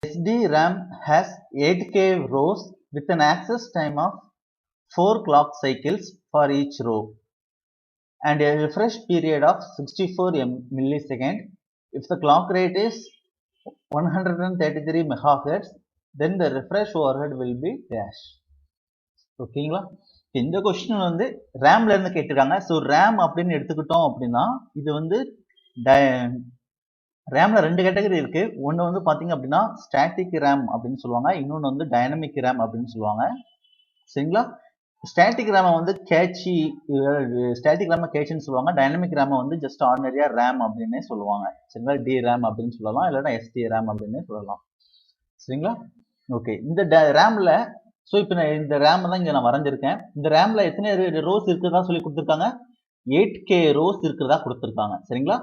SDRAM has 8K rows with an access time of 4 clock cycles for each row and a refresh period of 64 millisecond. If the clock rate is 133 megahertz, then the refresh overhead will be dash. ஓகேங்களா? இந்த question வந்து ரேம்ல இருந்து கேட்டிருக்காங்க. So RAM அப்படின்னு எடுத்துக்கிட்டோம் அப்படின்னா இது வந்து ரேம்ல ரெண்டு கேட்டகரி இருக்கு. ஒன்று வந்து பார்த்தீங்க அப்படின்னா ஸ்டாட்டிக் ரேம் அப்படின்னு சொல்லுவாங்க, இன்னொன்று வந்து டைனமிக் ரேம் அப்படின்னு சொல்லுவாங்க. சரிங்களா? ஸ்டாட்டிக் ரேமை வந்து ஸ்டாட்டிக் ரேமை கேட்சின்னு சொல்லுவாங்க. டைனமிக் ரேமை வந்து ஜஸ்ட் ஆர்டினரியா ரேம் அப்படின்னே சொல்லுவாங்க. சரிங்களா? டி ரேம் அப்படின்னு சொல்லலாம், இல்லைன்னா எஸ்டி ரேம் அப்படின்னு சொல்லலாம். சரிங்களா? ஓகே, இந்த ரேம்ல ஸோ இப்போ இந்த ரேம் தான் இங்கே நான் வரைஞ்சிருக்கேன். இந்த ரேம்ல எத்தனை ரோஸ் இருக்கிறதா சொல்லி கொடுத்துருக்காங்க? 8K ரோஸ் இருக்கிறதா கொடுத்துருக்காங்க. சரிங்களா?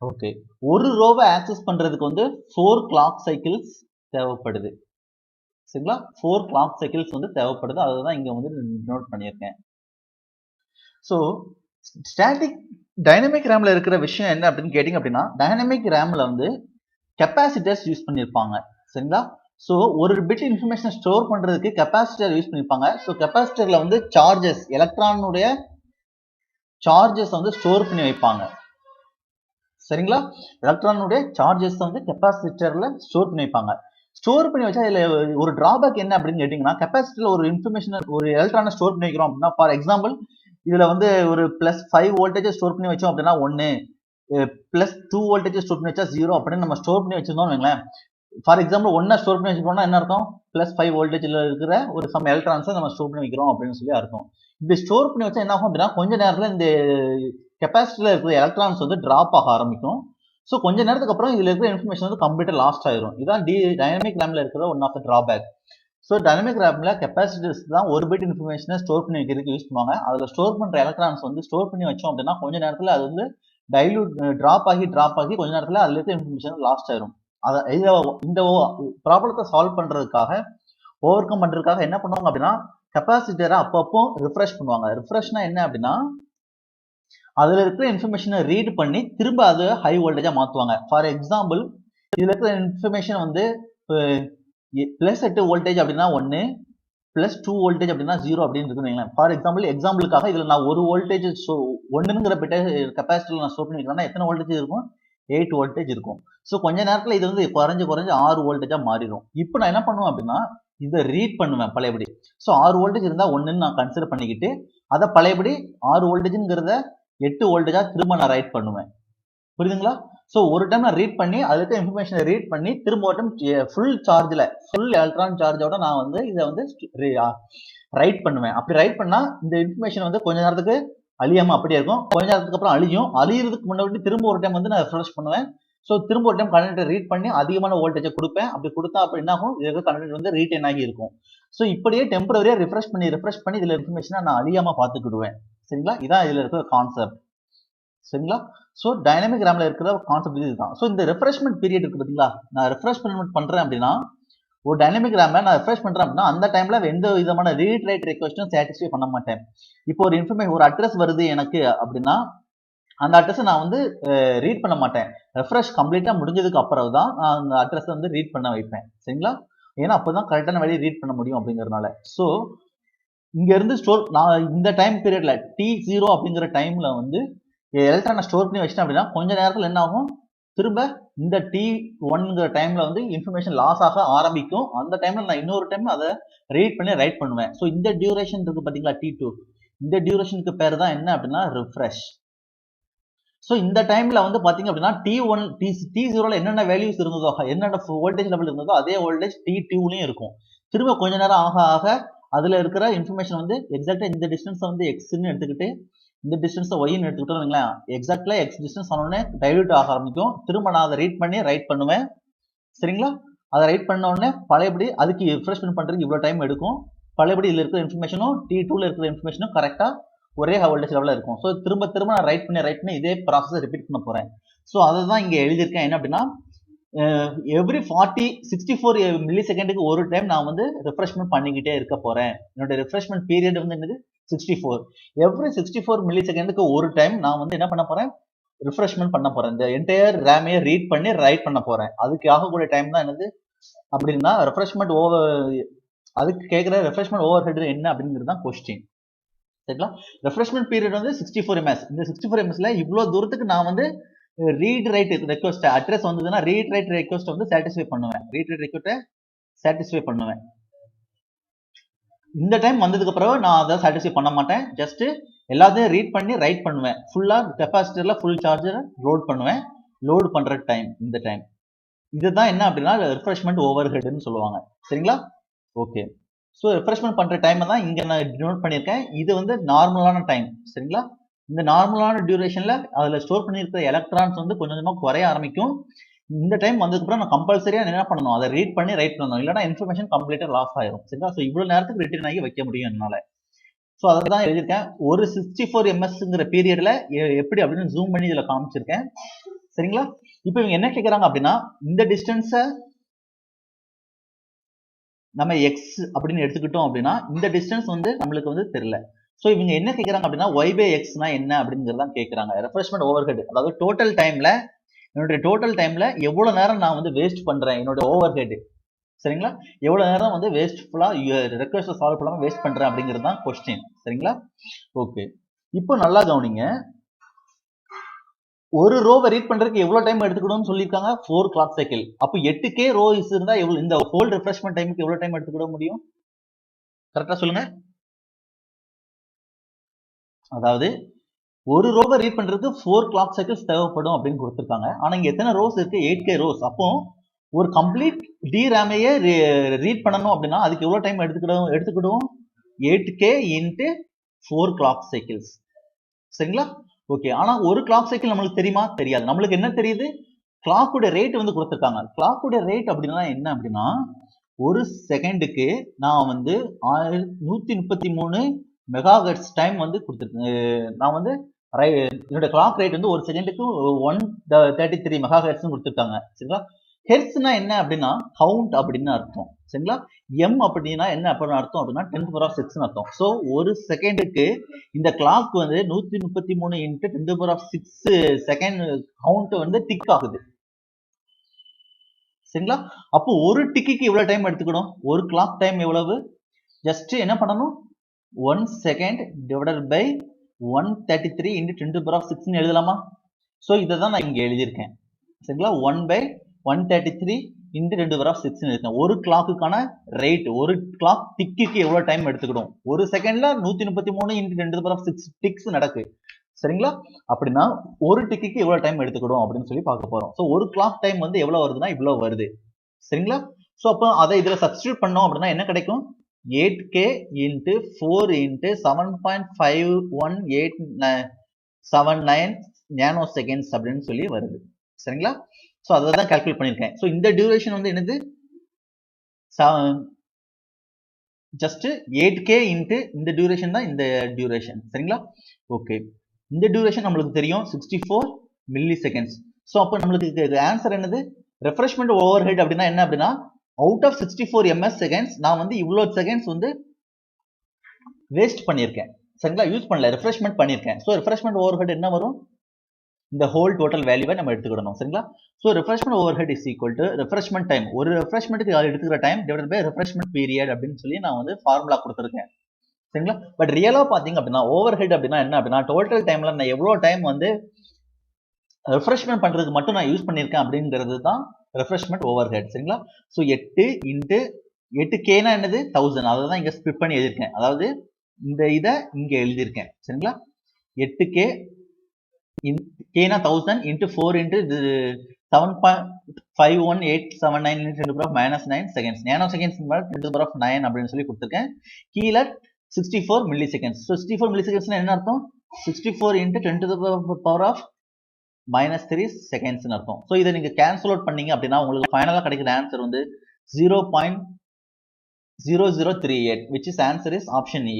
ஓகே, ஒரு ரோவை ஆக்சஸ் பண்றதுக்கு வந்து 4 கிளாக் சைக்கிள்ஸ் தேவைப்படுது. சரிங்களா? 4 கிளாக் சைக்கிள்ஸ் வந்து தேவைப்படுது. அதுதான் இங்க வந்து நோட் பண்ணியிருக்கேன். ஸோ ஸ்டாட்டிக் டைனமிக் ரேம்ல இருக்கிற விஷயம் என்ன அப்படின்னு கேட்டிங்க அப்படின்னா, டைனமிக் ரேம்ல வந்து கெப்பாசிட்டர்ஸ் யூஸ் பண்ணியிருப்பாங்க. சரிங்களா? ஸோ ஒரு பிட் இன்ஃபர்மேஷனை ஸ்டோர் பண்றதுக்கு கெப்பாசிட்டர் யூஸ் பண்ணியிருப்பாங்க. ஸோ கெப்பாசிட்டர்ல வந்து சார்ஜஸ், எலக்ட்ரானுடைய சார்ஜஸ் வந்து ஸ்டோர் பண்ணி வைப்பாங்க. சரிங்களா? எலக்ட்ரானுடைய சார்ஜஸ் வந்து கெப்பாசிட்டர்ல ஸ்டோர் பண்ணி வைப்பாங்க. ஸ்டோர் பண்ணி வச்சா இதுல ஒரு டிராபேக் என்ன அப்படின்னு கேட்டீங்கன்னா, கெப்பாசிட்டர்ல ஒரு இன்ஃபர்மேஷன், ஒரு எலக்ட்ரானை ஸ்டோர் பண்ணி வைக்கிறோம் அப்படின்னா, ஃபார் எக்ஸாம்பிள் இதுல வந்து ஒரு +5 வோல்டேஜ் ஸ்டோர் பண்ணி வச்சோம் அப்படின்னா 1, +2 வோல்டேஜ் ஸ்டோர் பண்ணி வச்சா 0 அப்படின்னு நம்ம ஸ்டோர் பண்ணி வச்சிருந்தோம் வைங்களேன். ஃபார் எக்ஸாம்பிள் 1 ஸ்டோர் பண்ணி வச்சுக்கோம்னா என்ன அர்த்தம்? +5 வோல்டேஜ்ல இருக்கிற ஒரு சம் எலக்ட்ரான்ஸை நம்ம ஸ்டோர் பண்ணி வைக்கிறோம் அப்படின்னு சொல்லி அர்த்தம். இப்படி ஸ்டோர் பண்ணி வச்சா என்ன ஆகும் அப்படின்னா, கொஞ்ச நேரத்துல இந்த கெப்பாசிட்டர்ல இருக்கிற எலக்ட்ரான்ஸ் வந்து டிராப் ஆக ஆரம்பிக்கும். ஸோ கொஞ்ச நேரத்துக்கு அப்புறம் இதுல இருக்கிற இன்ஃபர்மேஷன் வந்து கம்ப்ளீட்டா லாஸ்ட் ஆயிரும். இதான் டைனமிக் ரேம்ல இருக்கிற one of the drawback. So dynamic ரேம்ல கெப்பாசிட்டர்ஸ் தான் ஒரு பிட் இன்ஃபர்மேஷனை ஸ்டோர் பண்ணி வைக்கிறதுக்கு யூஸ் பண்ணுவாங்க. அதுல ஸ்டோர் பண்ற எலக்ட்ரான்ஸ் வந்து ஸ்டோர் பண்ணி வச்சோம் அப்படின்னா கொஞ்ச நேரத்துல அது வந்து டிராப் ஆகி கொஞ்ச நேரத்துல அதுல இருக்க இன்ஃபர்மேஷன் லாஸ்ட் ஆயிரும். இந்த ப்ராப்ளத்தை சால்வ் பண்றதுக்காக, ஓவர் கம் பண்றதுக்காக என்ன பண்ணுவாங்க அப்படின்னா, கெப்பாசிட்டரை அப்பப்போ ரிஃப்ரெஷ் பண்ணுவாங்க. ரிஃப்ரெஷ்னா என்ன அப்படின்னா, அதுல இருக்கிற இன்ஃபர்மேஷனை ரீட் பண்ணி திரும்ப அது ஹை வோல்டேஜா மாத்துவாங்க. ஃபார் எக்ஸாம்பிள் இதுல இருக்கிற இன்ஃபர்மேஷன் வந்து +8 வோல்டேஜ் அப்படின்னா 1, +2 வோல்டேஜ் அப்படின்னா 0 அப்படின்னு இருக்குன்னு. ஃபார் எக்ஸாம்பிளுக்காக இதுல நான் 1 வோல்டேஜ் 1ங்கிற பிட்ட கெப்பாசிட்டர்ல நான் ஸ்டோர் பண்ணி வைக்கிறேன்னா எத்தனை வோல்டேஜ் இருக்கும்? 8 வோல்டேஜ் இருக்கும். ஸோ கொஞ்ச நேரத்துல இது வந்து குறைஞ்சு 6 வோல்டேஜா மாறிடும். இப்போ நான் என்ன பண்ணுவேன் அப்படின்னா, இதை ரீட் பண்ணுவேன் பழையபடி. ஸோ 6 வோல்டேஜ் இருந்தா 1ன்னு நான் கன்சிடர் பண்ணிக்கிட்டு அதை பழையபடி 6 வோல்டேஜ்ங்கிறத 8 வோல்டேஜா திரும்ப நான் ரைட் பண்ணுவேன். புரியுதுங்களா? ஸோ ஒரு டைம் நான் ரீட் பண்ணி அதுல இருக்க இன்ஃபர்மேஷனை ரீட் பண்ணி திரும்ப ஒரு டைம் ஃபுல் எலக்ட்ரான் சார்ஜோட நான் வந்து இதை வந்து ரைட் பண்ணுவேன். அப்படி ரைட் பண்ணா இந்த இன்ஃபர்மேஷன் வந்து கொஞ்ச நேரத்துக்கு அழியாம அப்படியே இருக்கும். கொஞ்ச நேரத்துக்கு அப்புறம் அழியறதுக்கு முன்னாடி திரும்ப ஒரு டைம் வந்து நான் ரெஃப்ரெஷ் பண்ணுவேன். ஸோ திரும்ப ஒரு டைம் கண்டக்டர் ரீட் பண்ணி அதிகமான வோல்டேஜை கொடுப்பேன். அப்படி கொடுத்தா அப்படி என்ன ஆகும்? இதுல கண்டக்டர் வந்து ரீட்டைன் ஆகி இருக்கும். ஸோ இப்படியே டெம்பரரியா ரிஃப்ரெஷ் பண்ணி இதுல இன்ஃபர்மேஷனை நான் அழியாம பார்த்துக்கிடுவேன். சரிங்களா? இதான் இதுல இருக்கிற கான்செப்ட். சரிங்களா? ஸோ டைனமிக் ரேம்ல இருக்கிற கான்செப்ட் இதுதான். ஸோ இந்த ரெஃப்ரெஷ்மெண்ட் பீரியட் இருக்கு பார்த்தீங்களா? நான் ரெஃப்ரெஷ்மெண்ட் பண்றேன் அப்படின்னா, ஒரு டைனமிக் ரேம்ல நான் ரெஃப்ரெஷ் பண்றேன் அப்படின்னா அந்த டைம்ல எந்த விதமான ரீட் ரைட் ரெக்வெஸ்டும் சாட்டிஸ்ஃபை பண்ண மாட்டேன். இப்போ ஒரு இன்ஃபர்மேஷன், ஒரு அட்ரஸ் வருது எனக்கு அப்படின்னா அந்த அட்ரஸை நான் வந்து ரீட் பண்ண மாட்டேன். ரெஃப்ரெஷ் கம்ப்ளீட்டா முடிஞ்சதுக்கு அப்புறம் தான் நான் அந்த அட்ரஸை வந்து ரீட் பண்ண வைப்பேன். சரிங்களா? ஏன்னா அப்போதான் கரெக்டான வழியை ரீட் பண்ண முடியும் அப்படிங்கறதுனால. ஸோ இங்க இருந்து நான் இந்த டைம் பீரியட்ல T0 அப்படிங்கிற டைம்ல வந்து எலக்ட்ரானை ஸ்டோர் பண்ணி வச்சிட்டேன் அப்படின்னா கொஞ்ச நேரத்துல என்ன ஆகும்? திரும்ப இந்த T1ங்கிற டைம்ல வந்து இன்ஃபர்மேஷன் லாஸ் ஆக ஆரம்பிக்கும். அந்த டைம்ல நான் இன்னொரு டைம் அதை ரீட் பண்ணி ரைட் பண்ணுவேன். ஸோ இந்த டியூரேஷன் இருக்கு பாத்தீங்களா, T2, இந்த டியூரேஷனுக்கு பேர் தான் என்ன அப்படின்னா ரிஃப்ரெஷ். ஸோ இந்த டைம்ல வந்து பாத்தீங்க அப்படின்னா T0ல என்னென்ன வேல்யூஸ் இருந்ததோ, என்னென்ன வோல்டேஜ் லெவல் இருந்ததோ அதே வோல்டேஜ் T2லயும் இருக்கும். திரும்ப கொஞ்ச நேரம் ஆக அதுல இருக்கிற இன்ஃபர்மேஷன் வந்து எக்ஸாக்டா இந்த டிஸ்டன்ஸ் வந்து எக்ஸ்ன்னு எடுத்துக்கிட்டு இந்த டிஸ்டன்ஸ் ஒய்ன்னு எடுத்துக்கிட்டோம் வைங்களேன். எக்ஸாக்ட்லா எக்ஸ் டிஸ்டன்ஸ் ஆனோடனே டைல்யூட் ஆக ஆரம்பிக்கும். திரும்ப நான் அதை ரீட் பண்ணி ரைட் பண்ணுவேன். சரிங்களா? அதை ரைட் பண்ண உடனே பழையபடி அதுக்கு ரிஃப்ரெஷ்மெண்ட் பண்றதுக்கு இவ்வளவு டைம் எடுக்கும். பழையபடி இதுல இருக்கிற இன்ஃபர்மேஷனும் T2ல இருக்கிற இன்ஃபர்மேஷனும் கரெக்டா ஒரே வோல்டேஜ் லெவல்ல இருக்கும். ஸோ திரும்ப நான் ரைட் பண்ணி இதே ப்ராசஸ் ரிப்பீட் பண்ண போறேன். ஸோ அதை தான் இங்க எழுதியிருக்கேன். என்ன அப்படின்னா, எவ்ரி 64 மில்லி செகண்டுக்கு ஒரு டைம் நான் வந்து ரெஃப்ரெஷ்மெண்ட் பண்ணிக்கிட்டே இருக்க போறேன். என்னோட ரெஃப்ரெஷ்மெண்ட் பீரியட் வந்து என்னது? 64. எவ்ரி 64 மில்லி செகண்டுக்கு ஒரு டைம் நான் வந்து என்ன பண்ண போறேன்? ரிஃப்ரெஷ்மெண்ட் பண்ண போறேன். இந்த என்டையர் ரேமையை ரீட் பண்ணி ரைட் பண்ண போறேன். அதுக்கு ஆகக்கூடிய டைம் தான் என்னது? அப்படின்னா ரெஃப்ரெஷ்மெண்ட் ஓவர், அதுக்கு கேட்குற ரெஃப்ரெஷ்மெண்ட் ஓவர் ஹெட் என்ன அப்படிங்கிறது தான் கொஸ்டின். சரிங்களா? ரெஃப்ரெஷ்மெண்ட் பீரியட் வந்து 64 ms. இந்த 64 msல இவ்வளோ தூரத்துக்கு நான் வந்து ரீட் ரைட் ரெக்வஸ்ட் அட்ரஸ் வந்ததுன்னா ரீட் ரைட் ரெக்வஸ்ட் வந்து சாட்டிஸ்ஃபை பண்ணுவேன். ரீட் ரைட் ரெக்வஸ்ட்டை சாட்டிஸ்ஃபை பண்ணுவேன். இந்த டைம் வந்ததுக்கு அப்புறம் நான் அதை சாட்டிஸ்ஃபை பண்ண மாட்டேன். ஜஸ்ட் எல்லாத்தையும் ரீட் பண்ணி ரைட் பண்ணுவேன். ஃபுல்லா கெப்பாசிட்டர்ல ஃபுல் சார்ஜர் லோட் பண்ணுவேன். லோட் பண்ற டைம் இந்த டைம். இதுதான் என்ன அப்படின்னா ரெஃப்ரெஷ்மெண்ட் ஓவர் ஹெட்னு சொல்லுவாங்க. சரிங்களா? ஓகே. ஸோ ரெஃப்ரெஷ்மெண்ட் பண்ற டைம் தான் இங்க நான் நோட் பண்ணியிருக்கேன். இது வந்து நார்மலான டைம். சரிங்களா? இந்த நார்மலான டியூரேஷன்ல அதுல ஸ்டோர் பண்ணியிருக்கிற எலக்ட்ரான்ஸ் வந்து கொஞ்சம் கொஞ்சமா குறைய ஆரம்பிக்கும். இந்த டைம் வந்ததுக்கப்புறம் நான் கம்பல்சரியா என்ன பண்ணணும், அதை ரீட் பண்ணி ரைட் பண்ணணும். இல்லைன்னா இன்ஃபர்மேஷன் கம்ப்ளீட்டா லாஸ் ஆயிரும். சரிங்களா? ஸோ இவ்வளவு நேரத்துக்கு ரிட்டர்ன் ஆகி வைக்க முடியும் என்னால. ஸோ அதை தான் எழுதியிருக்கேன். ஒரு 64 ms பீரியட்ல எப்படி அப்படின்னு ஜூம் பண்ணி இதுல காமிச்சிருக்கேன். சரிங்களா? இப்போ இவங்க என்ன கேட்கறாங்க அப்படின்னா இந்த டிஸ்டன்ஸை நம்ம எக்ஸ் அப்படின்னு எடுத்துக்கிட்டோம் அப்படின்னா இந்த டிஸ்டன்ஸ் வந்து நம்மளுக்கு வந்து தெரியல. ஸோ இவங்க என்ன கேட்கறாங்க அப்படின்னா ஒய் பை எக்ஸ்னா என்ன அப்படிங்கிறதான் கேட்கறாங்க. ரெஃப்ரெஷ்மெண்ட் ஓவர் ஹெட், அதாவது டோட்டல் டைம்ல என்னுடைய டோட்டல் டைம்ல எவ்வளவு நேரம் நான் வந்து வேஸ்ட் பண்றேன் என்னோட ஓவர் ஹெட். சரிங்களா? எவ்வளவு நேரம் வந்து வேஸ்ட்ஃபுல்லா ரெக்வெஸ்ட் சால்வ் பண்ணாம வேஸ்ட் பண்றேன் அப்படிங்கிறது தான் கொஸ்டின். சரிங்களா? ஓகே. இப்போ நல்லா கவனிங்க. ஒரு ரோவை ரீட் பண்றதுக்கு எவ்வளவு டைம் எடுத்துக்கணும்னு சொல்லியிருக்காங்க? 4 கிளாக் சைக்கிள். அப்போ 8k ரோஸ் இருந்தா எவ்வளவு, இந்த ஹோல் ரெஃப்ரெஷ்மெண்ட் டைமுக்கு எவ்வளவு டைம் எடுத்துக்கிட முடியும்? கரெக்டா சொல்லுங்க. அதாவது ஒரு ரோவை ரீட் பண்றதுக்கு 4 கிளாக் சைக்கிள்ஸ் தேவைப்படும் அப்படின்னு கொடுத்துருக்காங்க. ஆனா இங்க எத்தனை ரோஸ் இருக்கு? 8k rose. அப்போ ஒரு கம்ப்ளீட் டிராமையே ரீட் பண்ணணும் அப்படின்னா அதுக்கு எவ்வளவு டைம் எடுத்துக்கிடுவோம்? 8k into 4 clock cycles. சரிங்களா? ஓகே. ஆனா ஒரு கிளாக் சைக்கிள் நம்மளுக்கு தெரியுமா? தெரியாது. நம்மளுக்கு என்ன தெரியுது? கிளாக்குடைய ரேட் வந்து கொடுத்துருக்காங்க. கிளாக்குடைய ரேட் அப்படின்னா என்ன அப்படின்னா ஒரு செகண்டுக்கு நான் வந்து 133 மெகாஹெர்ட்ஸ் டைம் வந்து கொடுத்துருக்கேன். நான் வந்து என்னோட கிளாக் ரேட் வந்து ஒரு செகண்டுக்கு 133 மெகாஹெர்ட்ஸ் கொடுத்துருக்காங்க. சரிங்களா? ஹெர்ட்ஸ்னா என்ன அப்படின்னா கவுண்ட் அப்படின்னு அர்த்தம். சரிங்களா? எம் அப்படின்னா என்ன அப்படின்னு அர்த்தம் அப்படின்னா 10⁶ அர்த்தம். ஸோ ஒரு செகண்டுக்கு இந்த கிளாக் வந்து 133 இன்ட்டு 10⁶ செகண்ட் கவுண்ட் வந்து டிக் ஆகுது. சரிங்களா? அப்போ ஒரு டிக்கு எவ்வளவு டைம் எடுத்துக்கணும்? ஒரு கிளாக் டைம் எவ்வளவு? ஜஸ்ட் என்ன பண்ணணும்? 1 செகண்ட் டிவைடட் பை 133 இன்ட்டு 10⁶ எழுதலாமா? ஸோ இதை தான் நான் இங்க எழுதியிருக்கேன். சரிங்களா? 1/133 இன்ட்டு 10⁶ இருக்கேன். ஒரு கிளாக்குக்கான ரேட், ஒரு கிளாக் டிக்கு எவ்வளவு டைம் எடுத்துக்கிடும்? ஒரு செகண்ட்ல 133 இன்ட்டு 10⁶ டிக்ஸ் நடக்கு. சரிங்களா? அப்படின்னா ஒரு டிக்கு எவ்வளவு டைம் எடுத்துக்கிடும் அப்படின்னு சொல்லி பார்க்க போறோம். ஸோ ஒரு கிளாக் டைம் வந்து எவ்வளவு வருதுன்னா இவ்வளவு வருது. சரிங்களா? ஸோ அப்போ அதை இதுல சப்ஸ்டியூட் பண்ணோம் அப்படின்னா என்ன கிடைக்கும்? 8k into 4 into 7.5179 nano seconds அப்படின்னு சொல்லி வருது. சரிங்களா? ஸோ அதை தான் கால்குலேட் பண்ணியிருக்கேன். ஸோ இந்த டியூரேஷன் வந்து என்னது? ஜஸ்ட் 8k இன்ட்டு இந்த டியூரேஷன் தான் இந்த டியூரேஷன். சரிங்களா? ஓகே. இந்த டியூரேஷன் நம்மளுக்கு தெரியும் 64 மில்லி செகண்ட்ஸ். ஸோ அப்போ நம்மளுக்கு ஆன்சர் என்னது? ரெஃப்ரெஷ்மெண்ட் ஓவர் ஹெட் அப்படின்னா என்ன அப்படின்னா அவுட் ஆஃப் 64 ms செகண்ட்ஸ் நான் வந்து இவ்வளோ செகண்ட்ஸ் வந்து வேஸ்ட் பண்ணியிருக்கேன். சரிங்களா? யூஸ் பண்ணல, ரெஃப்ரெஷ்மெண்ட் பண்ணியிருக்கேன். ஸோ ரெஃப்ரெஷ்மெண்ட் ஓவர் ஹெட் என்ன வரும்? இந்த ஹோல் டோட்டல் வேல்யூவை நம்ம எடுத்துக்கிடணும். சரிங்களா? So refreshment overhead is equal to refreshment time, ஒரு ரெஃப்ரெஷ்மெண்ட்டுக்கு எடுத்துக்கிற time divided by refreshment period அப்படின்னு சொல்லி நான் வந்து ஃபார்முலா கொடுத்துருக்கேன். சரிங்களா? பட் ரியலா பாத்தீங்க அப்படின்னா ஓவர் ஹெட் அப்படின்னா என்ன அப்படின்னா டோட்டல் டைம்ல நான் எவ்வளவு டைம் வந்து ரெஃப்ரெஷ்மெண்ட் பண்றதுக்கு மட்டும் நான் யூஸ் பண்ணியிருக்கேன் அப்படிங்கிறது தான் ரெஃப்ரெஷ்மெண்ட் ஓவர் ஹெட். சரிங்களா? ஸோ 8 இன்ட்டு 8Kனா என்னது? 1000. அதை தான் இங்க ஸ்பிட் பண்ணி எழுதியிருக்கேன். அதாவது இந்த இதை இங்க எழுதியிருக்கேன். சரிங்களா? 8K Kனா 1000 into 4 into 7.51879 10⁻⁹ seconds. Nano seconds 10⁻⁹ அப்படின்னு சொல்லி கொடுத்துருக்கேன். கீழே 64 மில்லி செகண்ட்ஸ். ஸோ 64 மில்லி செகண்ட்ஸ்னா என்ன அர்த்தம்? 64 இன்ட்டு 10⁻⁻³ செகண்ட்ஸ்னு அர்த்தம். ஸோ இதை நீங்க கேன்சல் அவுட் பண்ணீங்க அப்படின்னா உங்களுக்கு ஃபைனலா கிடைக்கிற ஆன்சர் வந்து 0.0038 which is answer is option A.